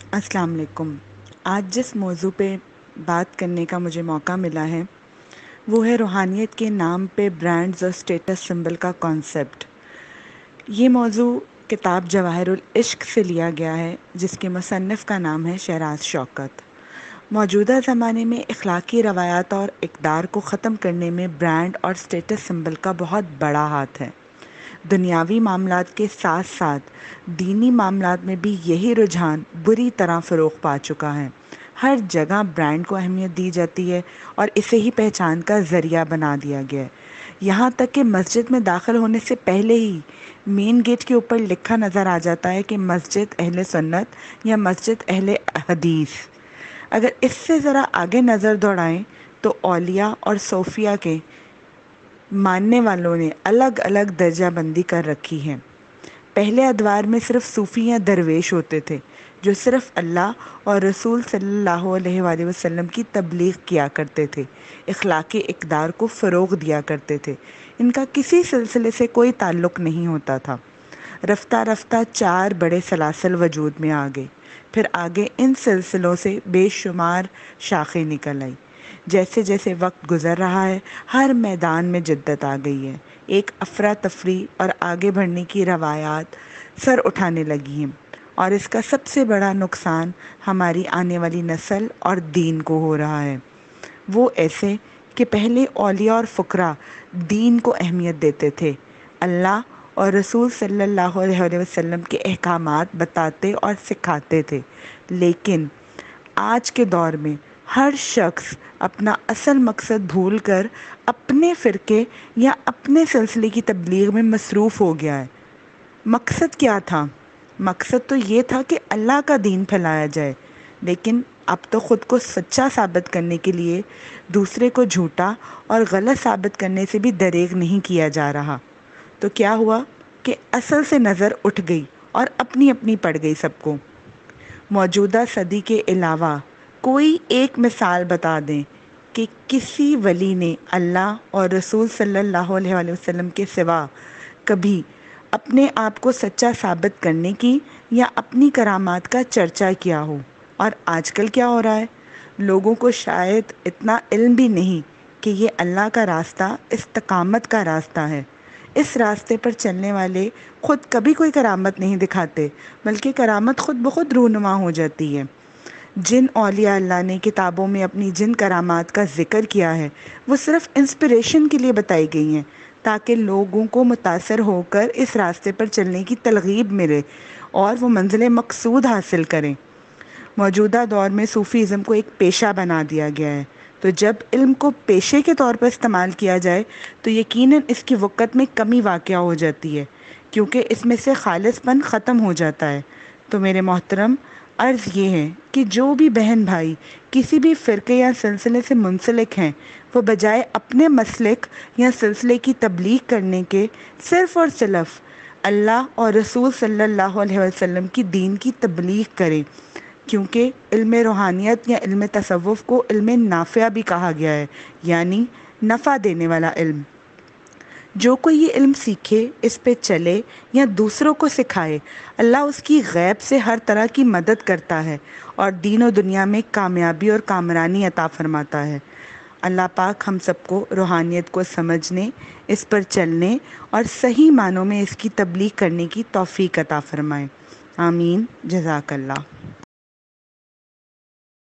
अस्सलाम वालेकुम। आज जिस मौजू पे बात करने का मुझे मौका मिला है वो है रूहानियत के नाम पे ब्रांड्स और स्टेटस सिंबल का कॉन्सेप्ट। ये मौजू किताब जवाहिरुल इश्क से लिया गया है, जिसके मुसन्निफ़ का नाम है शहराज शौकत। मौजूदा ज़माने में इखलाकी रवायात और इक़दार को ख़त्म करने में ब्रांड और स्टेटस सिंबल का बहुत बड़ा हाथ है। दुनियावी मामलात के साथ साथ दीनी मामलात में भी यही रुझान बुरी तरह फ़रोग़ पा चुका है। हर जगह ब्रांड को अहमियत दी जाती है और इसे ही पहचान का ज़रिया बना दिया गया है। यहाँ तक कि मस्जिद में दाखिल होने से पहले ही मेन गेट के ऊपर लिखा नज़र आ जाता है कि मस्जिद अहले सुन्नत या मस्जिद अहले हदीस। अगर इससे ज़रा आगे नज़र दौड़ाएं तो औलिया और सोफिया के मानने वालों ने अलग अलग दर्जाबंदी कर रखी है। पहले अदवार में सिर्फ सूफ़ी या दरवेश होते थे जो सिर्फ अल्लाह और रसूल सल्लल्लाहु अलैहि वसल्लम की तबलीग किया करते थे, इखलाकी इक़दार को फ़रोग़ दिया करते थे। इनका किसी सिलसिले से कोई ताल्लुक़ नहीं होता था। रफ्ता रफ्ता 4 बड़े सलासिल वजूद में आ गए। फिर आगे इन सिलसिलों से बेशुमार शाखें निकल आई। जैसे जैसे वक्त गुज़र रहा है, हर मैदान में जिद्दत आ गई है। एक अफरा तफरी और आगे बढ़ने की रवायात सर उठाने लगी हैं, और इसका सबसे बड़ा नुकसान हमारी आने वाली नस्ल और दीन को हो रहा है। वो ऐसे कि पहले औलिया और फ़ुकरा दीन को अहमियत देते थे, अल्लाह और रसूल सल्लल्लाहु अलैहि वसल्लम के अहकामात बताते और सिखाते थे। लेकिन आज के दौर में हर शख्स अपना असल मकसद भूलकर अपने फ़िरके या अपने सिलसिले की तबलीग में मसरूफ़ हो गया है। मकसद क्या था? मकसद तो ये था कि अल्लाह का दीन फैलाया जाए, लेकिन अब तो ख़ुद को सच्चा साबित करने के लिए दूसरे को झूठा और गलत साबित करने से भी दरेग नहीं किया जा रहा। तो क्या हुआ कि असल से नज़र उठ गई और अपनी अपनी पड़ गई सबको। मौजूदा सदी के अलावा कोई एक मिसाल बता दें कि किसी वली ने अल्लाह और रसूल सल्लल्लाहु अलैहि वसल्लम के सिवा कभी अपने आप को सच्चा साबित करने की या अपनी करामात का चर्चा किया हो। और आजकल क्या हो रहा है, लोगों को शायद इतना इल्म भी नहीं कि ये अल्लाह का रास्ता इस्तिकामत का रास्ता है। इस रास्ते पर चलने वाले ख़ुद कभी कोई करामत नहीं दिखाते, बल्कि करामत ख़ुद ब खुद रूनुमा हो जाती है। जिन औलिया अल्लाह ने किताबों में अपनी जिन करामात का ज़िक्र किया है, वो सिर्फ़ इंस्पिरेशन के लिए बताई गई हैं, ताकि लोगों को मुतासर होकर इस रास्ते पर चलने की तरग़ीब मिले और वो मंज़िल मक़सूद हासिल करें। मौजूदा दौर में सूफ़ीज़म को एक पेशा बना दिया गया है, तो जब इल्म को पेशे के तौर पर इस्तेमाल किया जाए तो यकीनन इसकी वक़्त में कमी वाक़या हो जाती है, क्योंकि इसमें से खालिसपन ख़त्म हो जाता है। तो मेरे मोहतरम, अर्ज़ ये है कि जो भी बहन भाई किसी भी फ़िरके या सिलसिले से मुंसलिक हैं, वो बजाय अपने मसलक या सिलसिले की तबलीग करने के सिर्फ़ और सिर्फ अल्लाह और रसूल सल्लल्लाहु अलैहि वसल्लम की दीन की तबलीग करें, क्योंकि इल्म रूहानियत या इल्म तसव्वुफ़ को इल्म नाफ़िया भी कहा गया है, यानी नफ़ा देने वाला इल्म। जो कोई ये इल्म सीखे, इस पे चले या दूसरों को सिखाए, अल्लाह उसकी गैब से हर तरह की मदद करता है और दीन और दुनिया में कामयाबी और कामरानी अता फरमाता है। अल्लाह पाक हम सबको रूहानियत को समझने, इस पर चलने और सही मानों में इसकी तबलीग करने की तौफ़ीक अता फरमाए। आमीन। जज़ाकल्लाह।